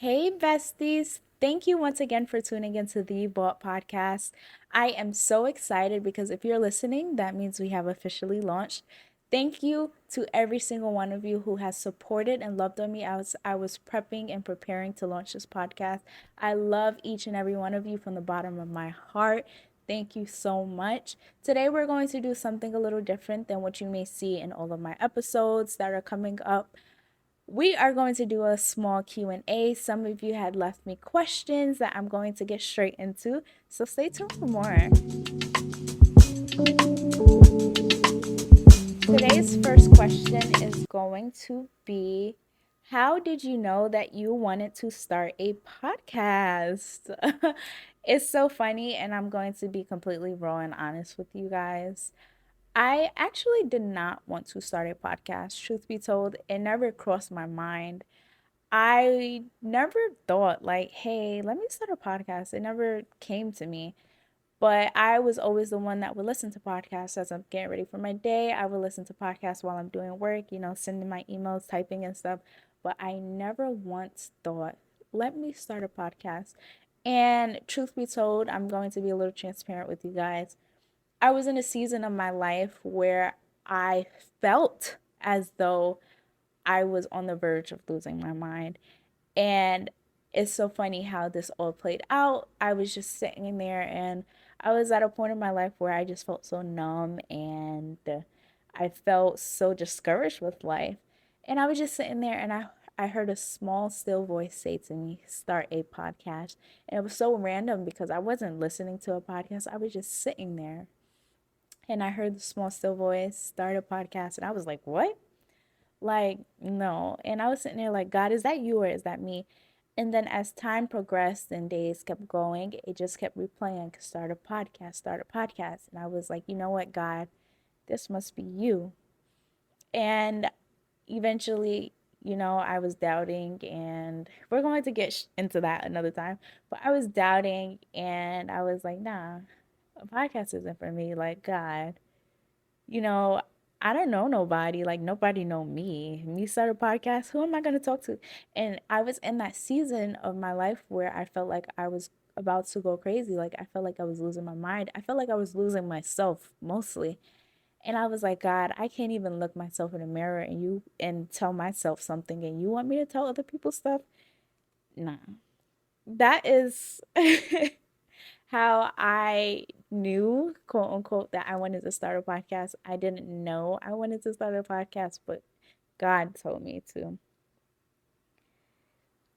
Hey, besties. Thank you once again for tuning into the Bought podcast. I am so excited because if you're listening, that means we have officially launched. Thank you to every single one of you who has supported and loved on me as I was prepping and preparing to launch this podcast. I love each and every one of you from the bottom of my heart. Thank you so much. Today, we're going to do something a little different than what you may see in all of my episodes that are coming up. We are going to do a small Q&A. Some of you had left me questions that I'm going to get straight into, so stay tuned for more. Today's first question is going to be, how did you know that you wanted to start a podcast? It's so funny, and I'm going to be completely raw and honest with you guys. I actually did not want to start a podcast. Truth be told, it never crossed my mind. I never thought like, hey, let me start a podcast. It never came to me. But I was always the one that would listen to podcasts as I'm getting ready for my day. I would listen to podcasts while I'm doing work, sending my emails, typing and stuff. But I never once thought, let me start a podcast. And truth be told, I'm going to be a little transparent with you guys. I was in a season of my life where I felt as though I was on the verge of losing my mind. And it's so funny how this all played out. I was just sitting in there and I was at a point in my life where I just felt so numb and I felt so discouraged with life. And I was just sitting there and I heard a small, still voice say to me, start a podcast. And it was so random because I wasn't listening to a podcast, I was just sitting there. And I heard the small, still voice start a podcast. And I was like, what? Like, no. And I was sitting there like, God, is that you or is that me? And then as time progressed and days kept going, it just kept replaying, start a podcast, start a podcast. And I was like, you know what, God, this must be you. And eventually, I was doubting, and we're going to get into that another time. But I was doubting, and I was like, nah, a podcast isn't for me. Like, God, you know, I don't know nobody. Like nobody know me. Me start a podcast. Who am I gonna talk to? And I was in that season of my life where I felt like I was about to go crazy. Like I felt like I was losing my mind. I felt like I was losing myself mostly. And I was like, God, I can't even look myself in the mirror and tell myself something and you want me to tell other people stuff? Nah. That is how I knew, quote unquote, that I wanted to start a podcast. I didn't know I wanted to start a podcast, but God told me to.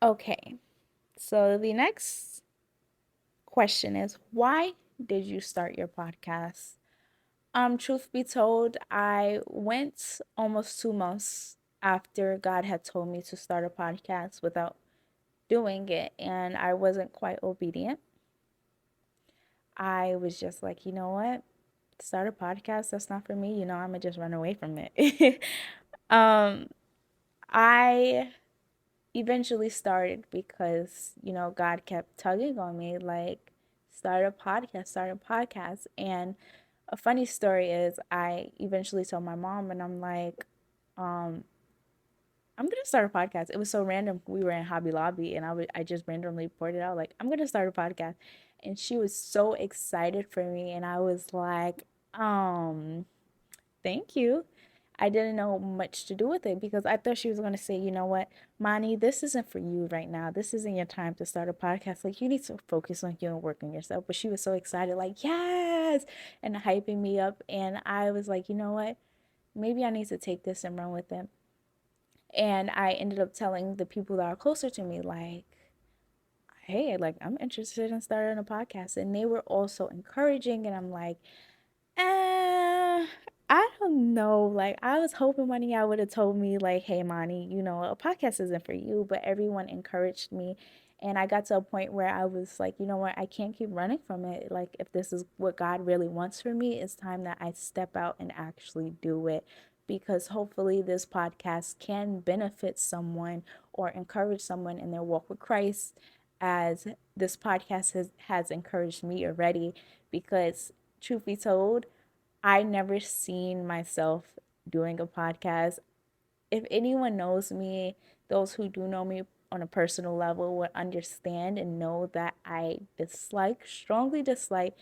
Okay, so the next question is, why did you start your podcast? Truth be told, I went almost 2 months after God had told me to start a podcast without doing it, and I wasn't quite obedient. I was just like, you know what? Start a podcast, that's not for me. I'm gonna just run away from it. um, I eventually started because, God kept tugging on me, like, start a podcast, start a podcast. And a funny story is I eventually told my mom and I'm like, um, I'm gonna start a podcast. It was so random. We were in Hobby Lobby and I just randomly poured it out like, I'm gonna start a podcast. And she was so excited for me and I was like, um, thank you. I didn't know much to do with it because I thought she was going to say, you know what, Mani, this isn't for you right now. This isn't your time to start a podcast. Like, you need to focus on you and work on yourself. But she was so excited, like, yes, and hyping me up. And I was like, you know what, maybe I need to take this and run with it. And I ended up telling the people that are closer to me, like, hey, like, I'm interested in starting a podcast. And they were also encouraging. And I'm like, I don't know. Like, I was hoping one of y'all would have told me, like, hey, Monty, a podcast isn't for you. But everyone encouraged me. And I got to a point where I was like, you know what? I can't keep running from it. Like, if this is what God really wants for me, it's time that I step out and actually do it. Because hopefully, this podcast can benefit someone or encourage someone in their walk with Christ, as this podcast has encouraged me already. Because, truth be told, I never seen myself doing a podcast. If anyone knows me, those who do know me on a personal level would understand and know that I strongly dislike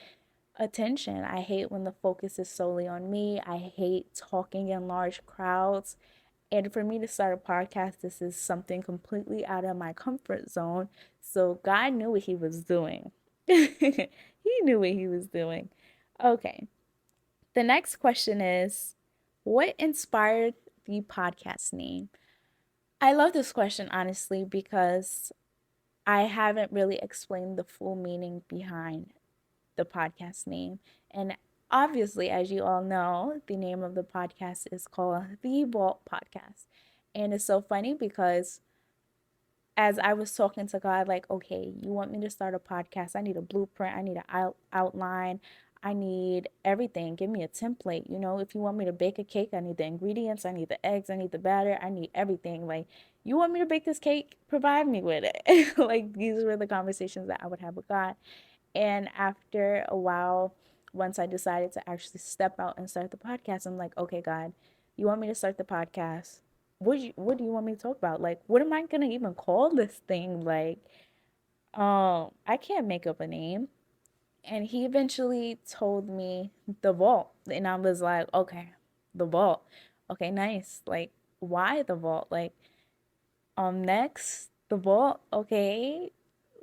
attention. I hate when the focus is solely on me. I hate talking in large crowds. And for me to start a podcast, this is something completely out of my comfort zone. So God knew what he was doing. He knew what he was doing. Okay. The next question is, what inspired the podcast name? I love this question, honestly, because I haven't really explained the full meaning behind the podcast name. And obviously, as you all know, the name of the podcast is called The Vault Podcast. And it's so funny because as I was talking to God, like, okay, you want me to start a podcast? I need a blueprint. I need an outline. I need everything. Give me a template. You know, if you want me to bake a cake, I need the ingredients. I need the eggs. I need the batter. I need everything. Like, you want me to bake this cake? Provide me with it. Like, these were the conversations that I would have with God. And after a while, once I decided to actually step out and start the podcast, I'm like, okay, God, you want me to start the podcast? What do you want me to talk about? Like, what am I gonna even call this thing? Like, I can't make up a name. And he eventually told me the vault. And I was like, okay, the vault. Okay, nice. Like, why the vault? Like, next, the vault. Okay,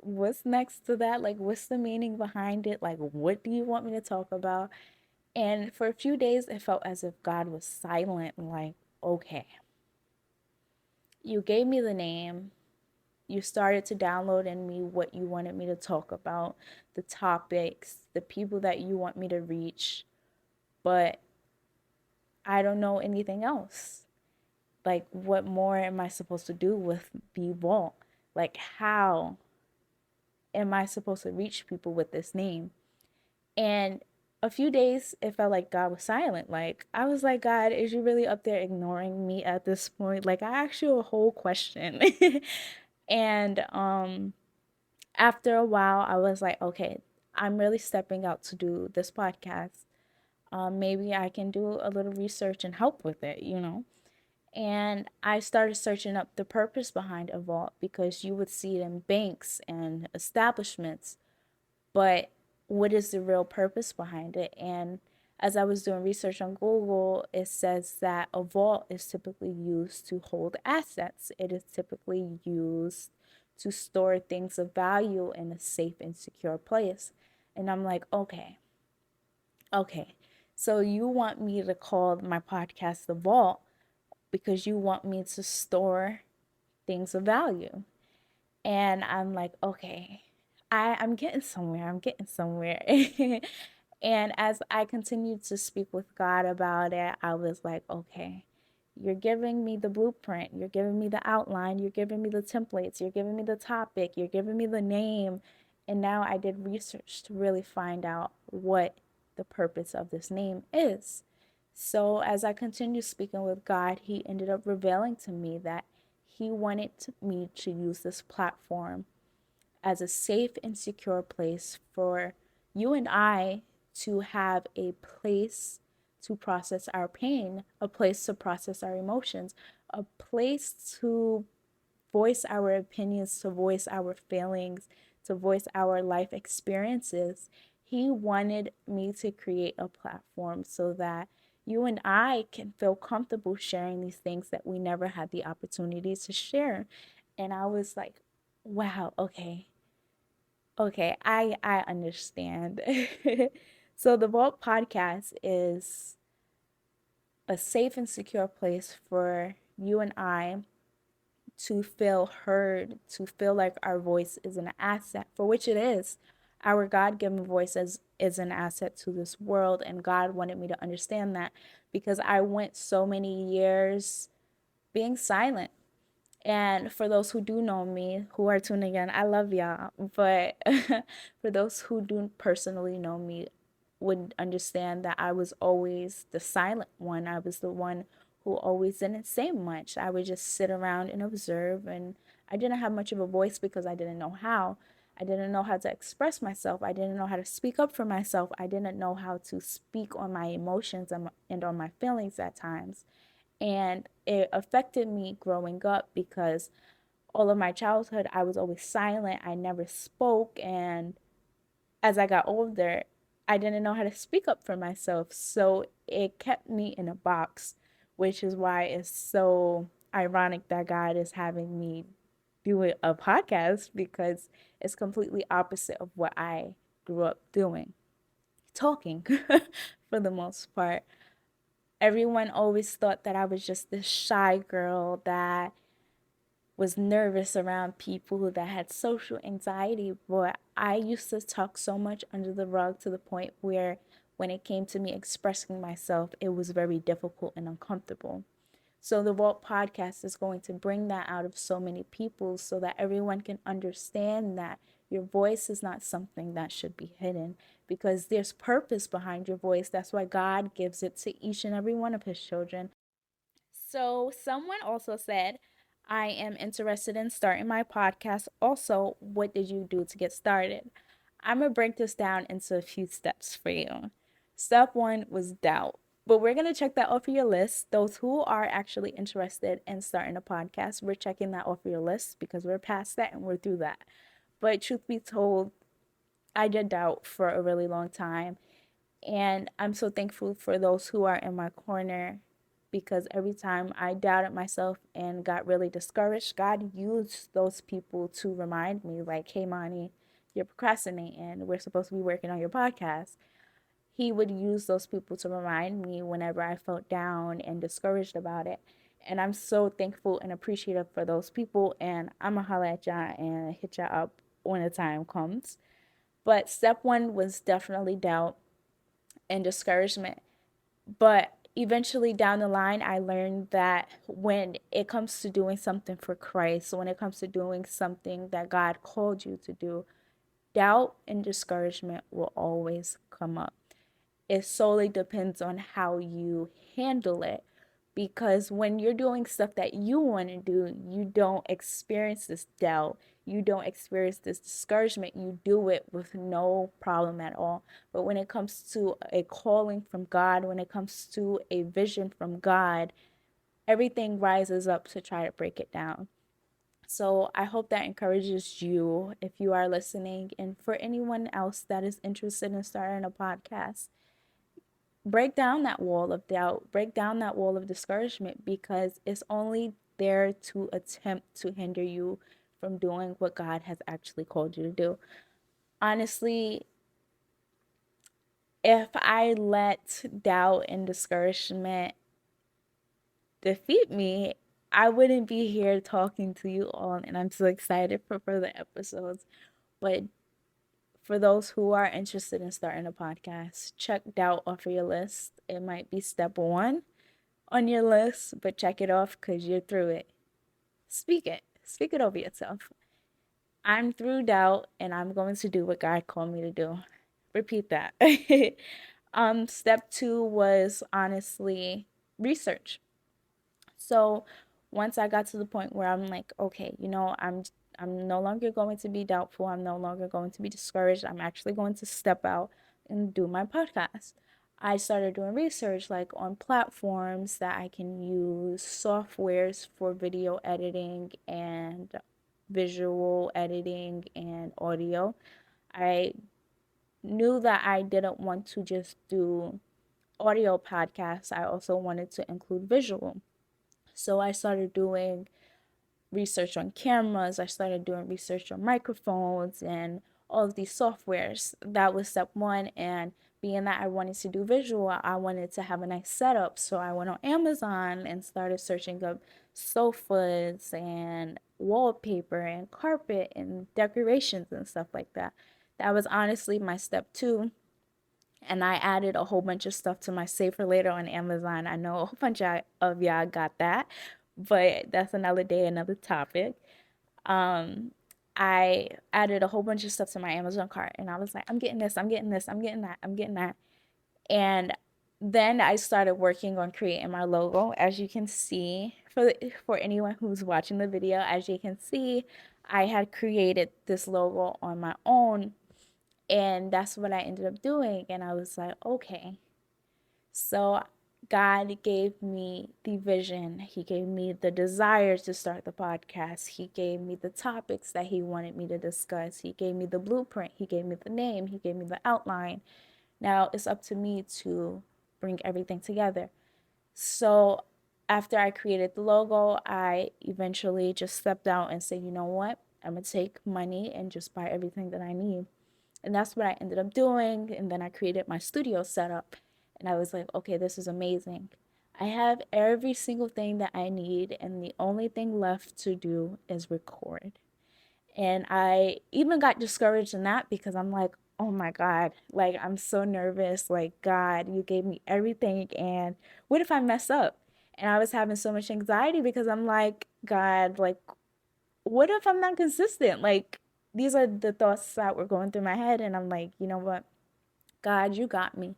what's next to that? Like, what's the meaning behind it? Like, what do you want me to talk about? And for a few days, it felt as if God was silent. Like, okay, you gave me the name. You started to download in me what you wanted me to talk about, the topics, the people that you want me to reach, but I don't know anything else. Like, what more am I supposed to do with the vault? Like, how am I supposed to reach people with this name? And a few days, it felt like God was silent. Like, I was like, God, is you really up there ignoring me at this point? Like, I asked you a whole question. And after a while, I was like, okay, I'm really stepping out to do this podcast. Maybe I can do a little research and help with it, you know? And I started searching up the purpose behind a vault because you would see it in banks and establishments, but what is the real purpose behind it? And as I was doing research on Google, it says that a vault is typically used to hold assets. It is typically used to store things of value in a safe and secure place. And I'm like, okay, okay. So you want me to call my podcast The Vault because you want me to store things of value. And I'm like, okay, I'm getting somewhere. I'm getting somewhere. And as I continued to speak with God about it, I was like, okay, you're giving me the blueprint. You're giving me the outline. You're giving me the templates. You're giving me the topic. You're giving me the name. And now I did research to really find out what the purpose of this name is. So as I continued speaking with God, He ended up revealing to me that He wanted me to use this platform as a safe and secure place for you and I to have a place to process our pain, a place to process our emotions, a place to voice our opinions, to voice our feelings, to voice our life experiences. He wanted me to create a platform so that you and I can feel comfortable sharing these things that we never had the opportunity to share. And I was like, wow, okay, okay, I understand. So the Vault podcast is a safe and secure place for you and I to feel heard, to feel like our voice is an asset, for which it is. Our God given voice is an asset to this world, and God wanted me to understand that because I went so many years being silent. And for those who do know me, who are tuning in, I love y'all. But for those who do personally know me, would understand that I was always the silent one. I was the one who always didn't say much. I would just sit around and observe, and I didn't have much of a voice because I didn't know how. I didn't know how to express myself. I didn't know how to speak up for myself. I didn't know how to speak on my emotions and on my feelings at times. And it affected me growing up because all of my childhood, I was always silent. I never spoke. And as I got older, I didn't know how to speak up for myself. So it kept me in a box, which is why it's so ironic that God is having me do a podcast, because it's completely opposite of what I grew up doing, talking for the most part. Everyone always thought that I was just this shy girl that was nervous around people, that had social anxiety, but I used to tuck so much under the rug to the point where when it came to me expressing myself, it was very difficult and uncomfortable. So the Vault podcast is going to bring that out of so many people so that everyone can understand that your voice is not something that should be hidden, because there's purpose behind your voice. That's why God gives it to each and every one of his children. So, someone also said, I am interested in starting my podcast. Also, what did you do to get started? I'm going to break this down into a few steps for you. Step one was doubt. But we're going to check that off of your list. Those who are actually interested in starting a podcast, we're checking that off of your list because we're past that and we're through that. But truth be told, I did doubt for a really long time. And I'm so thankful for those who are in my corner, because every time I doubted myself and got really discouraged, God used those people to remind me, like, hey, Monty, you're procrastinating. We're supposed to be working on your podcast. He would use those people to remind me whenever I felt down and discouraged about it. And I'm so thankful and appreciative for those people. And I'm going to holler at y'all and hit y'all up when the time comes. But step one was definitely doubt and discouragement. But eventually down the line, I learned that when it comes to doing something for Christ, when it comes to doing something that God called you to do, doubt and discouragement will always come up. It solely depends on how you handle it. Because when you're doing stuff that you want to do, you don't experience this doubt. You don't experience this discouragement. You do it with no problem at all. But when it comes to a calling from God, when it comes to a vision from God, everything rises up to try to break it down. So I hope that encourages you if you are listening. And for anyone else that is interested in starting a podcast, break down that wall of doubt, break down that wall of discouragement, because it's only there to attempt to hinder you from doing what God has actually called you to do. Honestly, if I let doubt and discouragement defeat me, I wouldn't be here talking to you all, and I'm so excited for further episodes. But for those who are interested in starting a podcast, check doubt off of your list. It might be step one on your list, but check it off because you're through it. Speak it. Speak it over yourself. I'm through doubt and I'm going to do what God called me to do. Repeat that. Step two was honestly research. So once I got to the point where I'm like, okay, I'm no longer going to be doubtful. I'm no longer going to be discouraged. I'm actually going to step out and do my podcast. I started doing research like on platforms that I can use, softwares for video editing and visual editing and audio. I knew that I didn't want to just do audio podcasts. I also wanted to include visual. So I started doing research on cameras. I started doing research on microphones and all of these softwares. That was step one. And being that I wanted to do visual, I wanted to have a nice setup. So I went on Amazon and started searching up sofas and wallpaper and carpet and decorations and stuff like that. That was honestly my step two. And I added a whole bunch of stuff to my save for later on Amazon. I know a whole bunch of y'all got that, but that's another day, another topic. Um, I added a whole bunch of stuff to my Amazon cart, and I was like, I'm getting this, I'm getting this, I'm getting that, I'm getting that. And then I started working on creating my logo. As you can see, for anyone who's watching the video, as you can see, I had created this logo on my own, and that's what I ended up doing. And I was like, okay, so God gave me the vision. He gave me the desire to start the podcast. He gave me the topics that He wanted me to discuss. He gave me the blueprint. He gave me the name. He gave me the outline. Now it's up to me to bring everything together. So after I created the logo, I eventually just stepped out and said, you know what? I'm going to take money and just buy everything that I need. And that's what I ended up doing. And then I created my studio setup. And I was like, okay, this is amazing. I have every single thing that I need. And the only thing left to do is record. And I even got discouraged in that because I'm like, oh my God, like I'm so nervous. Like, God, you gave me everything. And what if I mess up? And I was having so much anxiety because I'm like, God, like, what if I'm not consistent? Like, these are the thoughts that were going through my head. And I'm like, you know what? God, you got me.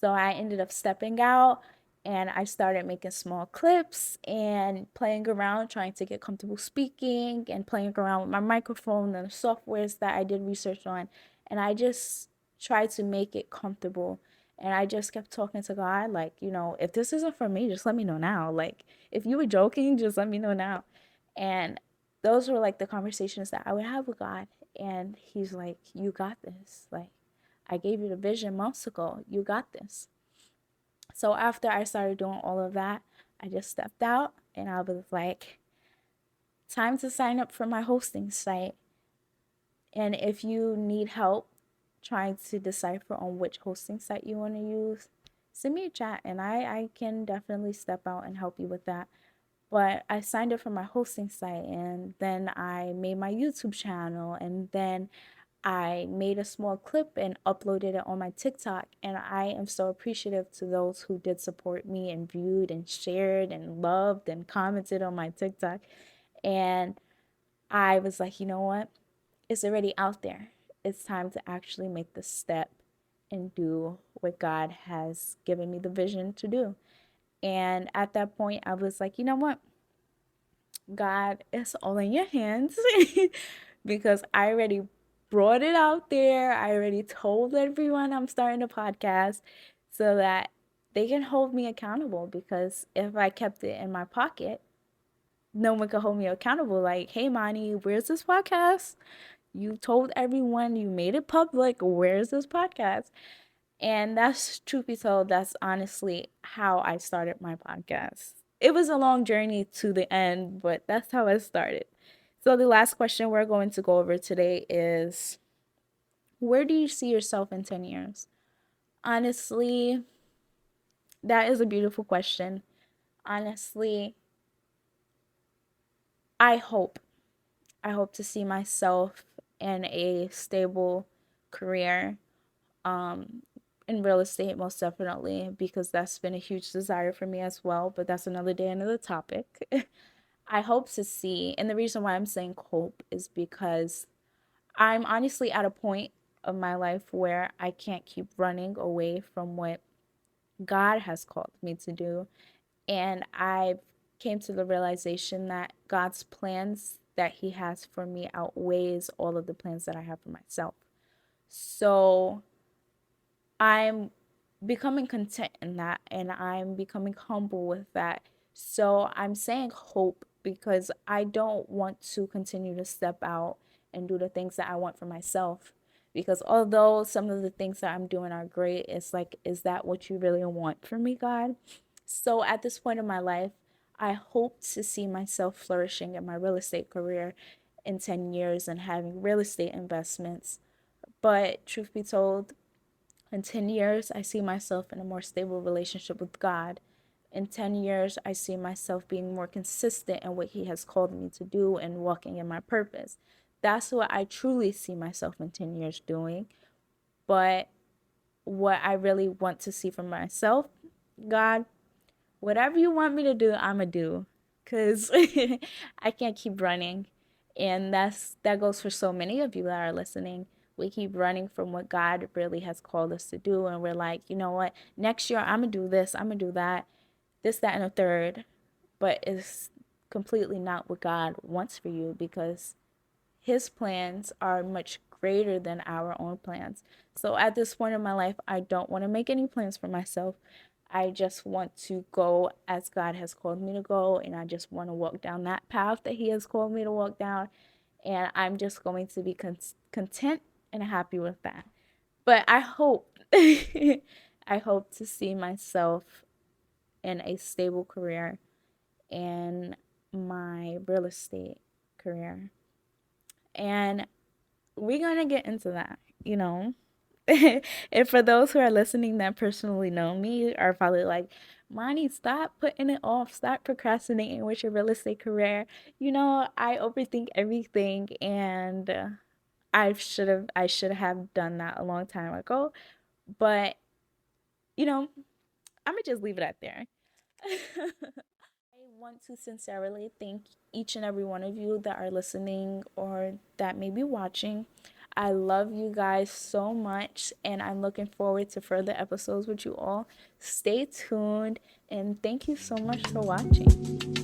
So I ended up stepping out and I started making small clips and playing around, trying to get comfortable speaking and playing around with my microphone and the softwares that I did research on. And I just tried to make it comfortable. And I just kept talking to God, like, if this isn't for me, just let me know now. Like, if you were joking, just let me know now. And those were like the conversations that I would have with God. And He's like, you got this. Like, I gave you the vision months ago. You got this. So after I started doing all of that, I just stepped out and I was like, time to sign up for my hosting site. And if you need help trying to decipher on which hosting site you want to use, send me a chat and I can definitely step out and help you with that. But I signed up for my hosting site and then I made my YouTube channel and then I made a small clip and uploaded it on my TikTok. And I am so appreciative to those who did support me and viewed and shared and loved and commented on my TikTok. And I was like, you know what? It's already out there. It's time to actually make the step and do what God has given me the vision to do. And at that point, I was like, you know what? God, it's all in your hands because I already brought it out there. I already told everyone I'm starting a podcast so that they can hold me accountable because if I kept it in my pocket, no one could hold me accountable. Like, hey, Monty, where's this podcast? You told everyone, you made it public. Where's this podcast? And that's, truth be told, that's honestly how I started my podcast. It was a long journey to the end, but that's how I started. So, the last question we're going to go over today is, where do you see yourself in 10 years? Honestly, that is a beautiful question. Honestly, I hope. I hope to see myself in a stable career um, in real estate, most definitely, because that's been a huge desire for me as well. But that's another day, another topic. I hope to see, and the reason why I'm saying hope is because I'm honestly at a point of my life where I can't keep running away from what God has called me to do. And I came to the realization that God's plans that He has for me outweighs all of the plans that I have for myself. So I'm becoming content in that and I'm becoming humble with that. So I'm saying hope because I don't want to continue to step out and do the things that I want for myself. Because although some of the things that I'm doing are great, it's like, is that what you really want from me, God? So at this point in my life, I hope to see myself flourishing in my real estate career in 10 years and having real estate investments. But truth be told, in 10 years, I see myself in a more stable relationship with God. In 10 years, I see myself being more consistent in what He has called me to do and walking in my purpose. That's what I truly see myself in 10 years doing. But what I really want to see for myself, God, whatever you want me to do, I'm going to do. Because I can't keep running. And that goes for so many of you that are listening. We keep running from what God really has called us to do. And we're like, you know what? Next year, I'm going to do this. I'm going to do that. This, that, and a third. But it's completely not what God wants for you because His plans are much greater than our own plans. So at this point in my life, I don't want to make any plans for myself. I just want to go as God has called me to go, and I just want to walk down that path that He has called me to walk down. And I'm just going to be content and happy with that. But I hope, I hope to see myself in a stable career in my real estate career. And we're going to get into that, you know. And for those who are listening that personally know me are probably like, Monty, stop putting it off. Stop procrastinating with your real estate career. You know, I overthink everything, and I should have done that a long time ago. But, you know, I'm gonna just leave it at there. I want to sincerely thank each and every one of you that are listening or that may be watching. I love you guys so much, and I'm looking forward to further episodes with you all. Stay tuned, and thank you so much for watching.